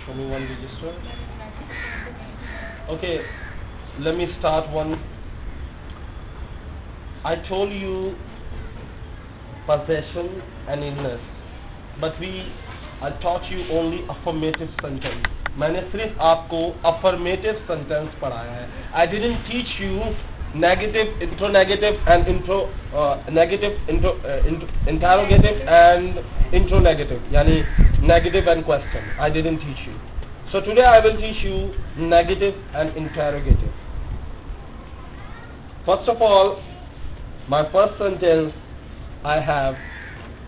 Show me one register. Okay, let me start one. I told you possession and illness, but I taught you only affirmative sentence. मैंने सिर्फ आपको affirmative sentence पढ़ाया है. I didn't teach you negative, intronegative and interrogative and intronegative, यानी negative and question. I didn't teach you. So today I will teach you negative and interrogative. First of all, my first sentence, I have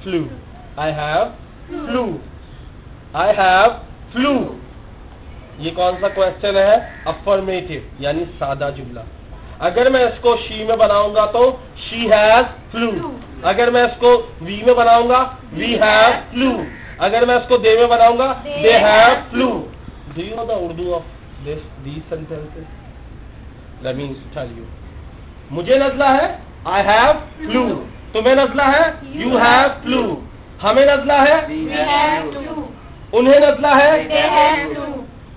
flu. I have flu. I have flu. ये कौन सा question है? Affirmative यानी सादा जुमला. अगर मैं इसको शी में बनाऊंगा तो शी हैज फ्लू. अगर मैं इसको वी में बनाऊंगा वी हैव फ्लू. अगर मैं इसको दे में बनाऊंगा they have flu. Do you know the Urdu of these sentences? Let me tell you. मुझे नज़ला है I have flu. तुम्हें नज़ला है you have flu. हमें नज़ला है we have flu. उन्हें नज़ला है they have flu.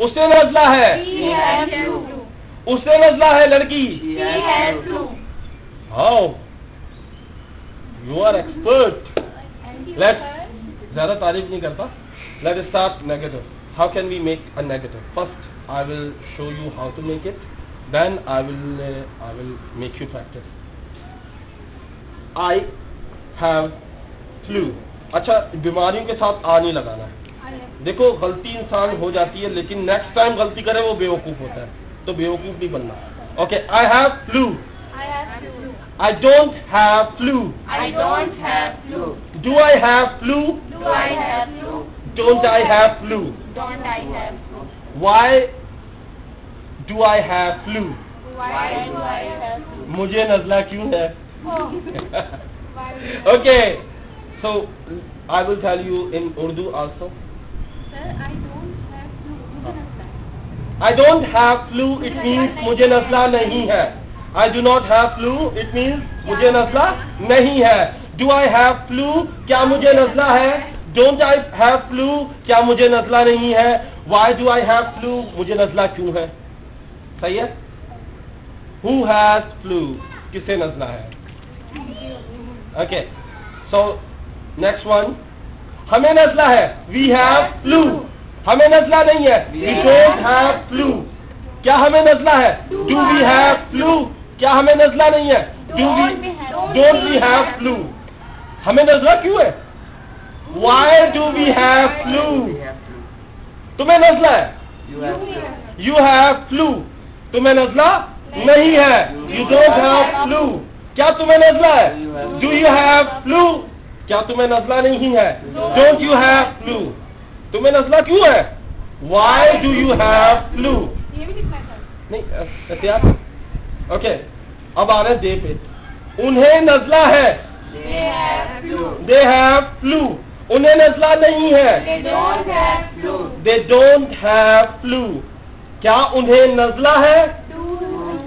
उसे नज़ला है he has flu. उसे नज़ला है लड़की she has flu. How? You are expert. Let's ज़्यादा तारीफ नहीं करता. Let's start negative. How can we make a negative? First, I will show you how to make it. Then I will make you practice. I have flu. अच्छा, बीमारियों के साथ आ नहीं लगाना है. देखो गलती इंसान हो जाती है, लेकिन नेक्स्ट टाइम गलती करे वो बेवकूफ होता है. तो बेवकूफ नहीं बनना. Okay, I have flu. I have flu. I don't have flu. I don't have flu. Do I have flu? Do I have flu? Don't I have flu? Don't I have flu? Why do I have flu? Why do I have flu? मुझे नज़ला क्यों है? Why? Okay, so I will tell you in Urdu also. Sir, I don't have flu. मुझे नज़ला है. I don't have flu. It means मुझे नज़ला नहीं है. I do not have flu. It means मुझे नज़ला नहीं है. Do I have flu? क्या मुझे नज़ला है? Don't I have flu? क्या मुझे नज़ला नहीं है? Why do I have flu? मुझे नज़ला क्यों है? सही है? Who has flu? किसे नज़ला है? Okay. So next one. हमें नज़ला है. We have flu. हमें नज़ला नहीं है. We don't have flu. क्या हमें नज़ला है? Do we have flu? क्या हमें नज़ला नहीं है? Don't we have flu? हमें नज़ला क्यों है? Why do we have flu? तुम्हें नज़ला है? You have flu. तुम्हें नज़ला नहीं है. You don't have flu. क्या तुम्हें नज़ला है? Do you have flu? क्या तुम्हें नज़ला नहीं है? Don't you have flu? तुम्हें नज़ला क्यों है? Why do you have flu? नहीं एहतियात. Okay, अब आ रहे हैं दे पे. उन्हें नज़ला है. They have flu. उन्हें नज़ला नहीं है. They don't have flu. They don't have flu. क्या उन्हें नज़ला है?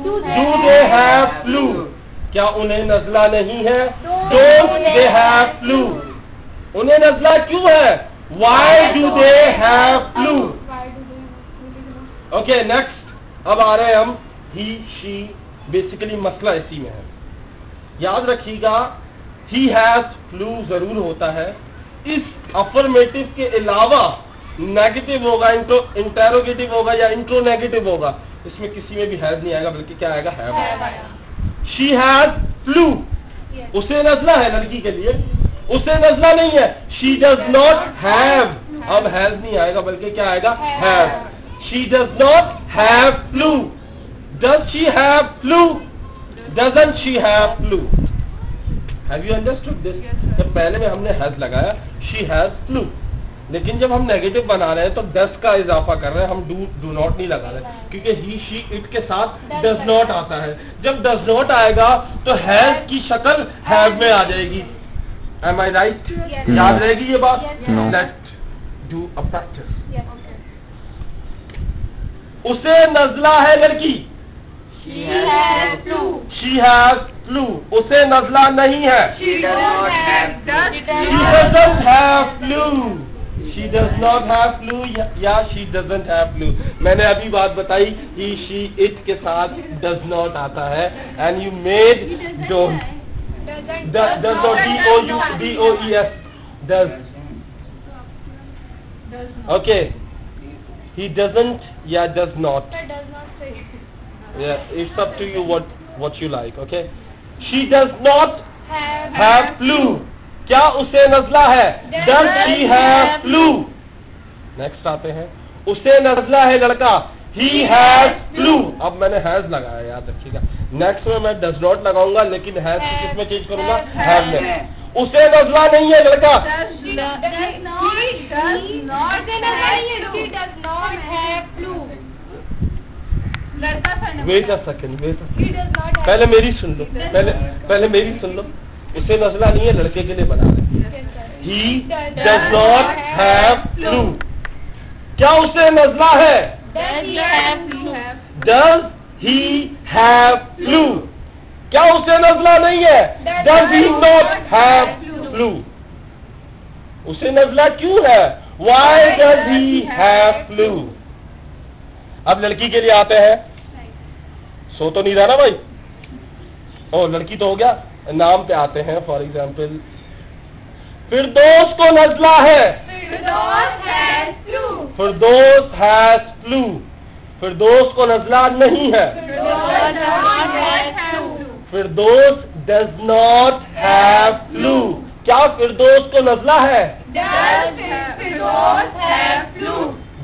Do they have flu? क्या उन्हें नज़ला नहीं है? Don't they have flu? उन्हें नज़ला क्यों है? Why do they have flu? Okay, next. अब आ रहे हैं हम he, she. बेसिकली मसला इसी में है. याद रखिएगा he has flu जरूर होता है. इस अफर्मेटिव के अलावा नेगेटिव होगा, इंटेरोगेटिव होगा या इंट्रोनेगेटिव होगा. इसमें किसी में भी हैज नहीं आएगा, बल्कि क्या आएगा? हैव. She has flu. उसे नज़ला है लड़की के लिए. उसे नज़ला नहीं है. She does not have. अब हैज नहीं आएगा, बल्कि क्या आएगा? Have. She does not have flu. Does she have flu? Doesn't she have flu? Have you understood this? जब पहले में हमने हैज लगाया she has flu, लेकिन जब हम नेगेटिव बना रहे हैं तो डज का इजाफा कर रहे हैं. हम डू नॉट नहीं लगा रहे, क्योंकि ही शी इट के साथ डज नॉट आता है. जब डज नॉट आएगा तो हैज की शक्ल हैव में आ जाएगी. Am I right? याद रहेगी ये बात? Let's do a practice. उसे नज़ला है लड़की. She has flu. She has flu. उसे नज़ला नहीं है. She doesn't have She doesn't have flu. She does not have flu या she doesn't have flu. मैंने अभी बात बताई he, she, it के साथ does not आता है and you made don't. Does not D-O-U-D-O-E-S does. Okay. He doesn't या does not. does not say. Yeah, it's up to you what you like. Okay. She does not have flu. क्या उसे नज़ला है? Does she have flu? Next आते हैं, उसे नज़ला है लड़का, he has flu. अब मैंने has लगाया, याद रखिएगा. नेक्स्ट में मैं does not लगाऊंगा, लेकिन has को किस में चेंज करूंगा? have में. उसे नज़ला नहीं है लड़का. She does not have flu. लड़का सा Wait a second. He does not have. पहले मेरी सुन लो, पहले मेरी सुन लो. उसे नज़ला नहीं है, लड़के के लिए बना रहे. He does not have flu. क्या उसे नज़ला है? Does he have flu? Does he have flu? क्या उसे नज़ला नहीं है? Does he not have flu? उसे नज़ला क्यों है? Why does he have flu? अब लड़की के लिए आते हैं. सो तो नहीं रहा ना भाई? ओ लड़की तो हो गया. नाम पे आते हैं. फॉर एग्जाम्पल फिरदौस को नज़ला है. Firdaus has flu. Firdaus has flu. Firdaus को नज़ला नहीं है. Firdaus does not have flu. Firdaus does not have flu. क्या फिरदौस को नज़ला है? Does Firdaus have flu?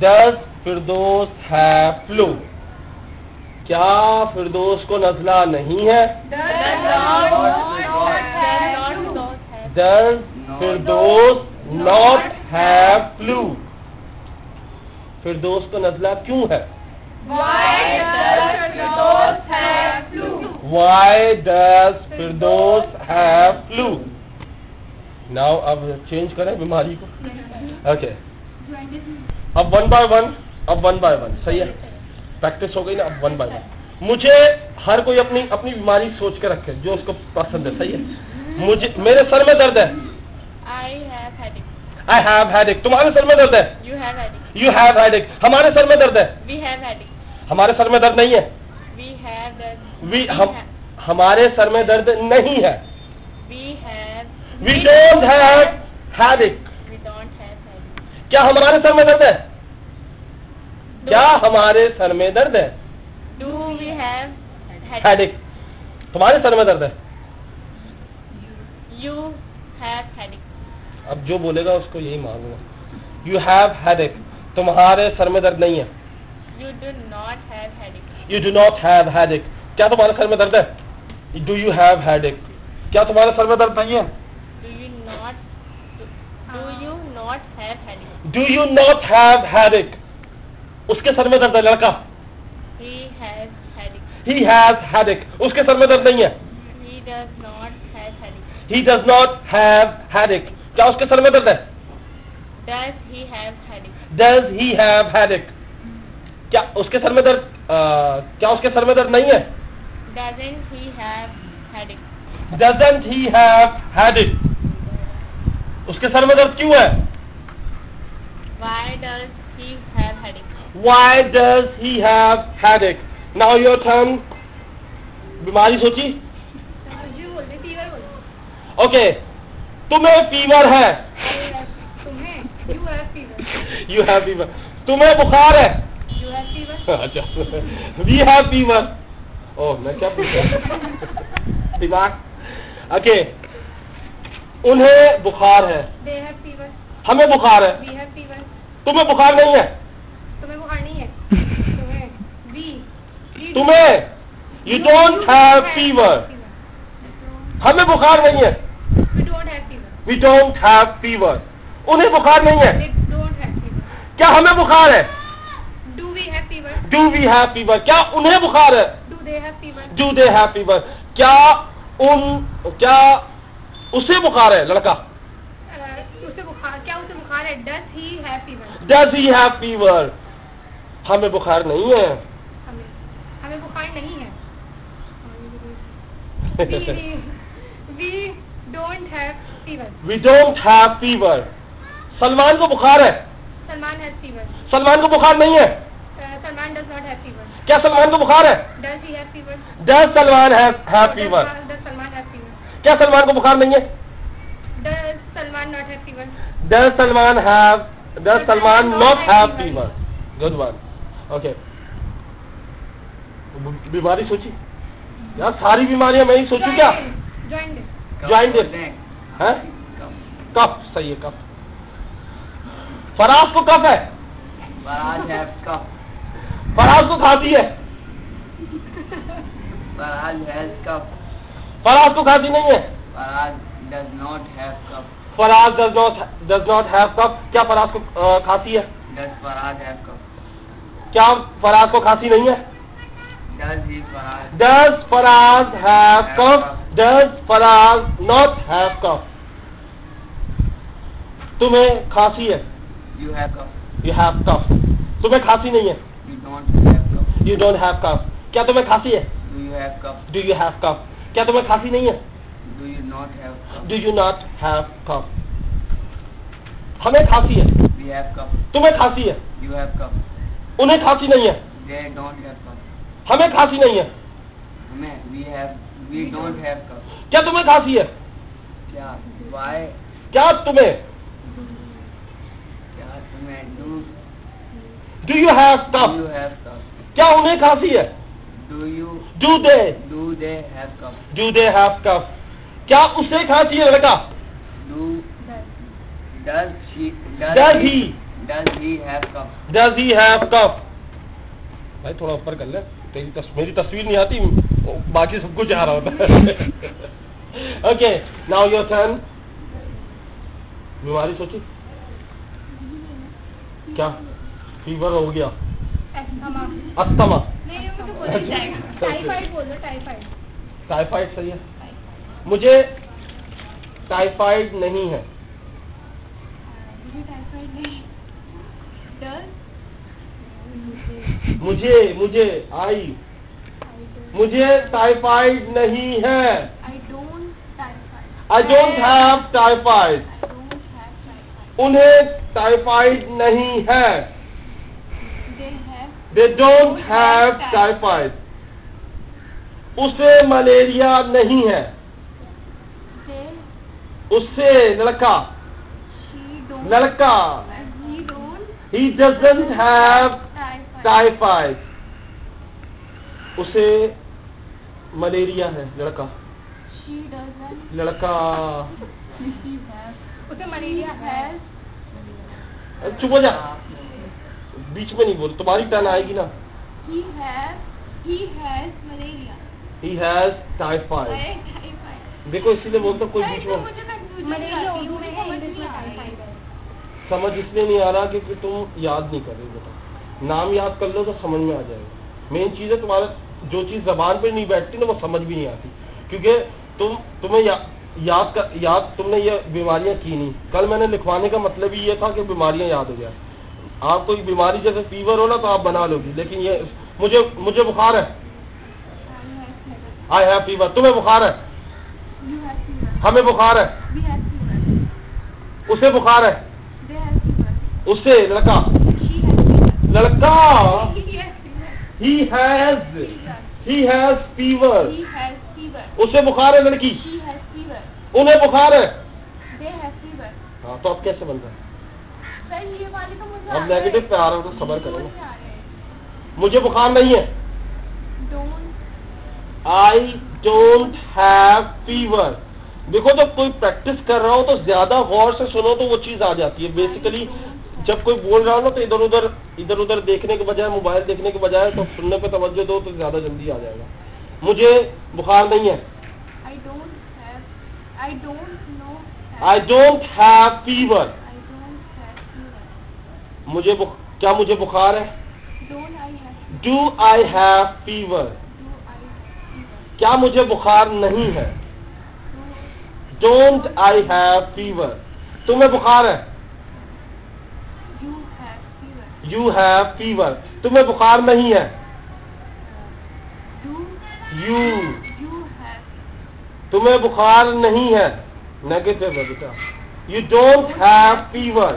Does Firdaus have flu. क्या फिरदौस को नज़ला नहीं है? Does Firdaus not have flu. Firdaus को नज़ला क्यों है? Why does Firdaus have flu? Why does Firdaus have flu? Now अब चेंज करें बीमारी को. ओके अब वन बाय वन. सही है, प्रैक्टिस हो गई ना. अब वन बाय वन. मुझे हर कोई अपनी अपनी बीमारी सोच के रखे जो उसको पसंद है. सही है. मेरे सर में दर्द है. I have headache. तुम्हारे सर में दर्द है. You have headache. हमारे सर में दर्द है. हमारे सर में दर्द नहीं है. हमारे सर में दर्द नहीं है. We don't have headache. क्या हमारे सर में दर्द है? क्या हमारे सर में दर्द है? Do we have headache. तुम्हारे सर में दर्द है. You have headache. अब जो बोलेगा उसको यही मानूंगा. You have headache. तुम्हारे सर में दर्द नहीं है. You do not have headache. You do not have headache. क्या तुम्हारे सर में दर्द है? Do you have headache? क्या तुम्हारे सर में दर्द नहीं है? Do you not have headache? Do you not have headache? उसके सर में दर्द है लड़का. He has headache. He has headache. उसके सर में दर्द नहीं है. He does not have headache. He does not have headache. क्या उसके सर में दर्द है? Does he have headache? Does he have headache? क्या उसके सर में दर्द क्या उसके सर में दर्द नहीं है? Doesn't he have headache? Doesn't he have headache? उसके सर में दर्द क्यों है? Why does he have headache? Why does he have headache? Now your turn. बीमारी सोची? ओके तुम्हें फीवर है. You have fever. You have fever. तुम्हें बुखार है. You have fever. अच्छा. We have fever. ओह मैं क्या पूछा? दिमाग. ओके उन्हें बुखार है. They have fever. हमें बुखार है. We have fever. तुम्हें बुखार नहीं है. तुम्हें बुखार नहीं है. तुम्हें You don't have fever. हमें बुखार नहीं है. We don't have fever. We don't have fever. उन्हें बुखार नहीं है. They don't have fever. क्या हमें बुखार है? Do we have fever? Do we have fever? क्या उन्हें बुखार है? Do they have fever? Do they have fever? क्या उसे बुखार है लड़का? उसे बुखार है? Does he have fever? Does he have fever? हमें बुखार नहीं है. हमें बुखार नहीं है. We don't have fever. We don't have fever. Salman को बुखार है। Salman has fever. सलमान को बुखार नहीं है। Salman does not have fever. क्या सलमान को बुखार है? Does he have fever? Does Salman have fever? Does Salman have fever? क्या सलमान को बुखार नहीं है? Does Salman not have fever? Does Salman not have fever? Good one. Okay. बीमारी सोची यार, सारी बीमारियां मैं ही सोचूं क्या? Joined. है? कफ सही है, कफ। फराज को कफ है। Faraj have cough. फराज को खांसी है। Faraj has cough. फराज को खांसी नहीं है। Faraj does not have cough. Faraz does not have cough। क्या फराज को खांसी है? Does Faraj have cough? क्या फराज को खांसी नहीं है? Does he Faraj? Does Faraz have cough? Does Faraz not have cough? तुम्हें खांसी है। You have cough. You have cough. तुम्हें खांसी नहीं है। You don't have cough. You don't have cough. क्या तुम्हें खांसी है? Do you have cough? Do you have cough? क्या तुम्हें खांसी नहीं है? Do you not have cough? Do you not have cough? हमें खांसी है। We have cough. तुम्हें खांसी है। You have cough. उन्हें खांसी नहीं है। They don't have cough. हमें खांसी नहीं है। We don't have cough. क्या तुम्हें खांसी है? क्या? Why? क्या तुम्हें? क्या तुम्हें? Do you have cough? Do you have cough? क्या उन्हें खांसी है? Do they have cough? Do they have cough? क्या उसे खांसी है लड़का? Does he have cough? Does he have cough? भाई थोड़ा ऊपर कर ले, मेरी तस्वीर नहीं आती, बाकी सब कुछ आ रहा होता है। Okay, now your turn. बीमारी सोची क्या? फीवर हो गया। अस्थमा। नहीं, वो तो बोला जाएगा। टाइफाइड बोल दो, टाइफाइड। टाइफाइड सही है। मुझे टाइफाइड नहीं है। टाइफाइड नहीं। मुझे आई, मुझे टाइफाइड नहीं है। I don't have typhoid. उन्हें टाइफाइड नहीं है। They don't have typhoid. उसे मलेरिया नहीं है। उससे लड़का। He doesn't have typhoid. उसे मलेरिया है। लड़का उसे मलेरिया है। चुप हो जा, बीच में नहीं बोल, तुम्हारी टर्न आएगी ना। He has malaria. He has typhoid. देखो इसीलिए बोलते कोई बीच में समझ इसलिए नहीं आ रहा क्योंकि तुम याद नहीं कर रहे बेटा। नाम याद कर लो तो समझ में आ जाएगा। मेन चीज़ है तुम्हारा जो चीज़ जबान पे नहीं बैठती ना वो समझ भी नहीं आती, क्योंकि तुम्हें याद तुमने ये बीमारियां की नहीं। कल मैंने लिखवाने का मतलब ही ये था कि बीमारियां याद हो जाए। आप कोई बीमारी जैसे फीवर हो ना तो आप बना लोगी, लेकिन ये मुझे बुखार है। I have fever. तुम्हें बुखार है। हमें बुखार है। उसे बुखार है। उससे लड़का he has fever। उसे बुखार है लड़की। उन्हें बुखार है। हाँ तो अब कैसे बन रहा है? अब नेगेटिव पे आ रहा हूँ तो सबर करेंगे। मुझे बुखार नहीं है। I don't have fever। देखो जब कोई प्रैक्टिस कर रहा हो तो ज्यादा गौर से सुनो तो वो चीज आ जाती है। बेसिकली जब कोई बोल रहा हो ना तो इधर उधर देखने के बजाय, मोबाइल देखने के बजाय तो सुनने पे तवज्जो दो तो ज्यादा जल्दी आ जाएगा। मुझे बुखार नहीं है। I don't have fever। क्या मुझे बुखार है? Do I have fever? क्या मुझे बुखार नहीं है? Don't I have fever? तुम्हें बुखार है। You have fever। तुम्हें बुखार नहीं है। तुम्हें बुखार नहीं है। नेगेटिव है बेटा। You don't have fever.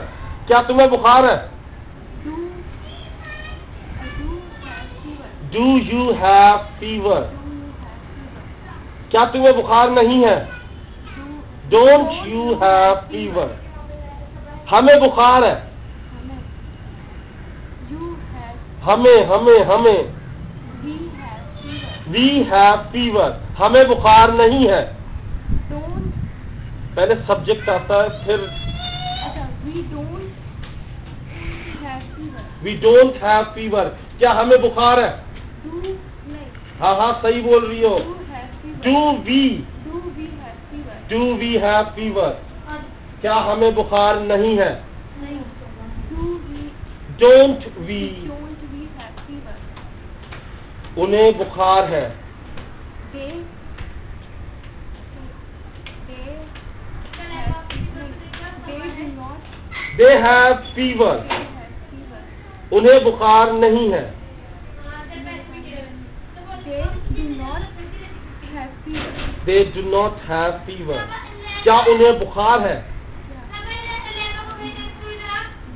क्या तुम्हें बुखार है? Do you have fever? Do you have fever? क्या तुम्हें बुखार नहीं है? Don't you have fever? हमें बुखार है। You have. हमें We have We have fever. fever. हमें बुखार नहीं है। Don't. पहले सब्जेक्ट आता है, फिर अच्छा, we don't have fever. We don't have fever. क्या हमें बुखार है? Do like. हाँ हाँ सही बोल रही हो। Do have fever. Do we have fever? Do we have fever? क्या हमें बुखार नहीं है? नहीं. Don't we? Don't we have fever? उन्हें बुखार है। They do not. They have fever. They have fever. उन्हें बुखार नहीं है। They do not have fever. They do not have fever. क्या उन्हें बुखार है?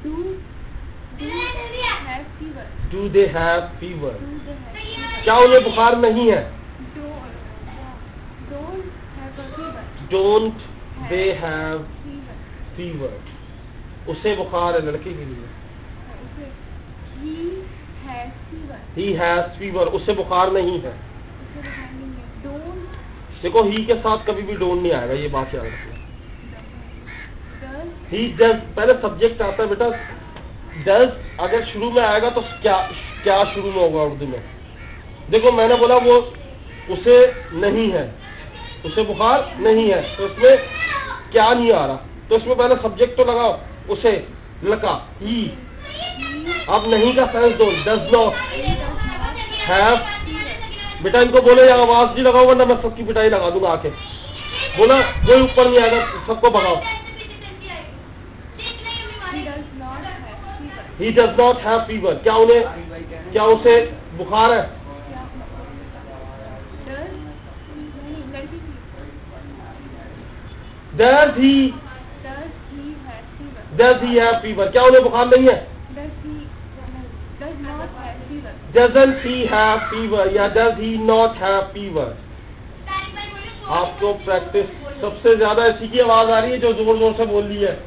Do they have fever? Do they have fever? Do they have fever? क्या उन्हें बुखार नहीं है? Don't have a fever. Don't they have Fever. fever? उसे बुखार है, लड़के के लिए। He has fever. He has fever. उसे बुखार नहीं है। Don't. देखो ही के साथ कभी भी डोंट नहीं आएगा, ये बात याद रखना। Does. ही डज, पहले सब्जेक्ट आता है बेटा। डज अगर शुरू में आएगा तो क्या शुरू में होगा उर्दू में? देखो मैंने बोला वो उसे नहीं है, उसे बुखार नहीं है, तो उसमें क्या नहीं आ रहा, तो उसमें पहले सब्जेक्ट तो लगाओ, उसे लगा ही। अब नहीं का सेंस दो, डज नॉट हैव। बेटा इनको बोलो या आवाज नहीं लगाओ वरना मैं सबकी पिटाई लगा दूंगा आके। बोला कोई ऊपर नहीं आएगा, सबको भगाओ। He does not have fever. क्या उसे बुखार है? Does he have fever? क्या उन्हें बुखार नहीं है? Doesn't he have fever? या does he not have fever? आपको प्रैक्टिस सबसे ज्यादा इसी की आवाज आ रही है जो जोर जोर से बोल रही है।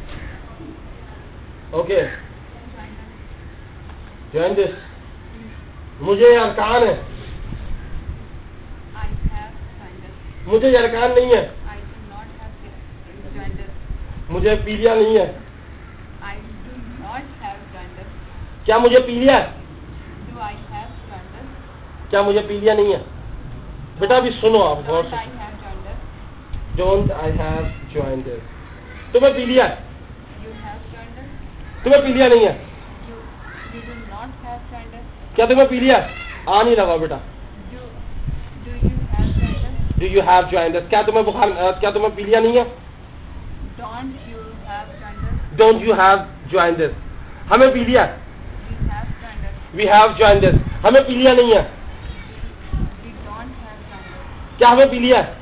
Okay, join this. मुझे अरकान है। मुझे अरकान नहीं है। मुझे पीलिया नहीं है। क्या मुझे पीलिया है? क्या मुझे पीलिया नहीं है? बेटा अभी सुनो आप गौर से। Don't I have jaundice? तुम्हें पीलिया है? तुम्हें पीलिया नहीं है? क्या तुम्हें पीलिया है? आ नहीं लगाओ बेटा। Do you have jaundice? क्या तुम्हें बुखार, क्या तुम्हें पीलिया नहीं है? Don't you have jaundice? हमें पीलिया है। We have jaundice. हमें पीलिया नहीं है। क्या हमें पीलिया है?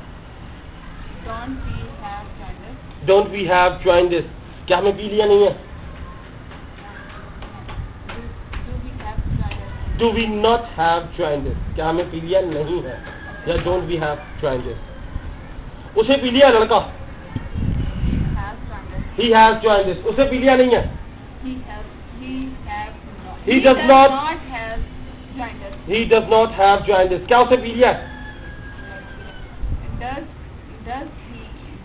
Don't we have jaundice? क्या हमें पीलिया नहीं है? Do we not have jaundice? क्या हमें पीलिया नहीं है? या don't we have jaundice? उसे पीलिया लड़का। He has jaundice. उसे पीलिया नहीं है। He does not have jaundice. He does not have jaundice. क्या उसे पीलिया है?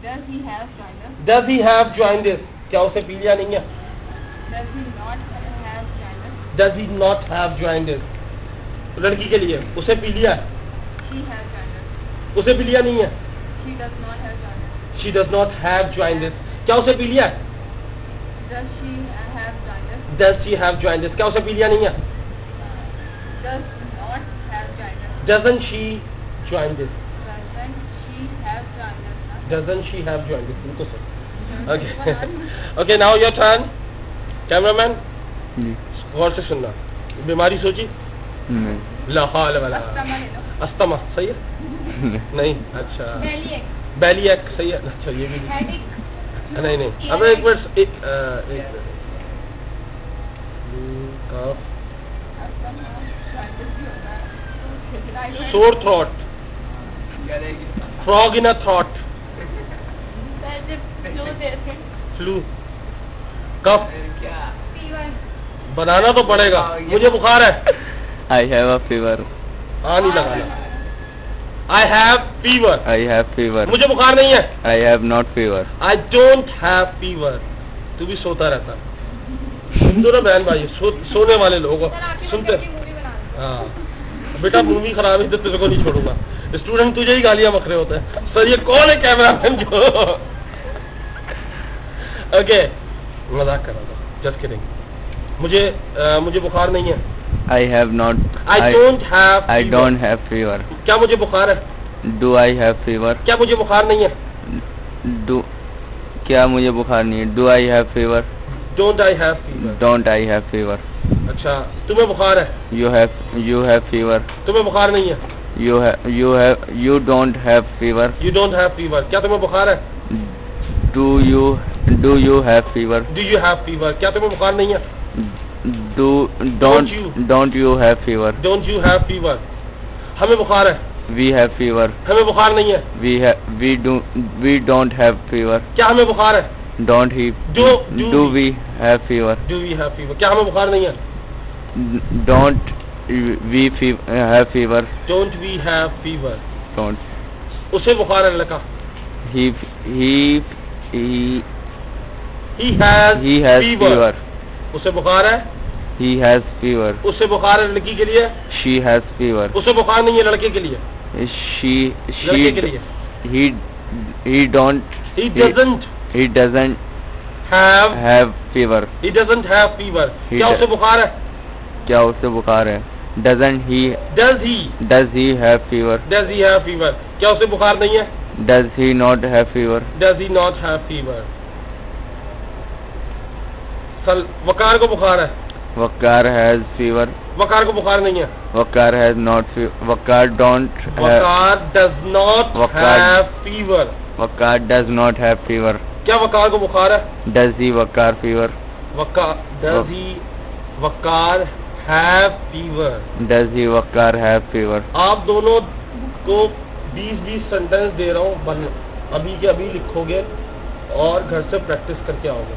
Does he have jaundice? Does he have jaundice? क्या उसे पीलिया नहीं है? Does he not have jaundice? Does he not have jaundice? लड़की के लिए उसे पीलिया है। She has jaundice. उसे पीलिया नहीं है। She does not have jaundice. She does not have jaundice. क्या उसे पीलिया है? Does she have jaundice? Does she have jaundice? क्या उसे पीलिया नहीं है? Does not have jaundice. Doesn't she jaundice? Doesn't she have jaundice? Doesn't she have jaundice? बिल्कुल सही। Okay. Okay, now your turn. Cameraman. गौर से सुनना। बीमारी सोची? नहीं। ला हौल वला। अस्थमा सही है? नहीं। अच्छा। बेलिएक सही है। अच्छा ये भी। नहीं नहीं, अबे एक मिनट, एक कफ, sore throat, frog in a throat, flu, कफ, बनाना तो पड़ेगा, मुझे बुखार है। I have a fever. हाँ नहीं लगाना। I have fever. I have fever. मुझे बुखार नहीं है। I have not fever. I don't have fever. तू भी सोता रहता। सुन दो ना बहन भाई, सोने वाले लोग सुनते। हाँ बेटा, मूवी खराब है तो तेरे को नहीं छोड़ूंगा। स्टूडेंट तुझे ही गालियां बक रहे होते हैं, सर ये कौन है कैमरामैन जो। ओके, मजाक कर रहा था, जस्ट किडिंग। मुझे बुखार नहीं है। I have not. I don't have. I don't have fever. क्या मुझे बुखार है? Do I have fever? क्या मुझे बुखार नहीं है? क्या मुझे बुखार नहीं है? Do I have fever? Don't I have fever? Don't I have fever? अच्छा, तुम्हें बुखार है? You have fever. तुम्हें बुखार नहीं है? You don't have fever. You don't have fever. क्या तुम्हें बुखार है? Do you have fever? Do you have fever? क्या तुम्हें बुखार नहीं है? Don't you have fever? Don't you have fever? हमें बुखार है। We have fever. हमें बुखार नहीं है। We don't have fever. क्या हमें बुखार है? Do we have fever? Do we have fever? क्या हमें बुखार नहीं है? Don't we have fever? Don't we have fever? Don't. उसे बुखार है लड़का। He has fever. उसे बुखार है। He has fever. उसे बुखार है लड़की के लिए। She has fever. उसे बुखार नहीं है लड़के के लिए। लड़के के लिए। He doesn't have fever. He doesn't have fever. क्या उसे बुखार है? क्या उसे बुखार है? Does he have fever? Does he have fever? क्या उसे बुखार नहीं है? Does he not have fever? Does he not have fever? वकार को बुखार है। वकार has fever. वकार को बुखार नहीं है। वकार has not fever. Waqar does not have fever. Waqar does not have fever. क्या वकार को बुखार है? Does he Waqar fever? Does he Waqar have fever? Does he Waqar have fever? आप दोनों को 20-20 सेंटेंस दे रहा हूँ, अभी के अभी लिखोगे और घर से प्रैक्टिस करके आओगे।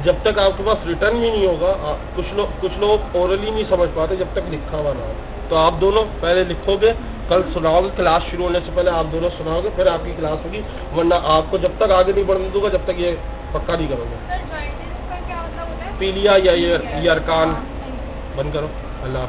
जब तक आपके पास रिटर्न भी नहीं होगा, कुछ लोग ओरली नहीं समझ पाते जब तक लिखा हुआ ना हो। तो आप दोनों पहले लिखोगे, कल सुनाओगे, क्लास शुरू होने से पहले आप दोनों सुनाओगे, फिर आपकी क्लास होगी। वरना आपको जब तक आगे नहीं बढ़ने दूंगा जब तक ये पक्का नहीं करोगे। पीलिया या यरकान बंद करो। अल्लाह।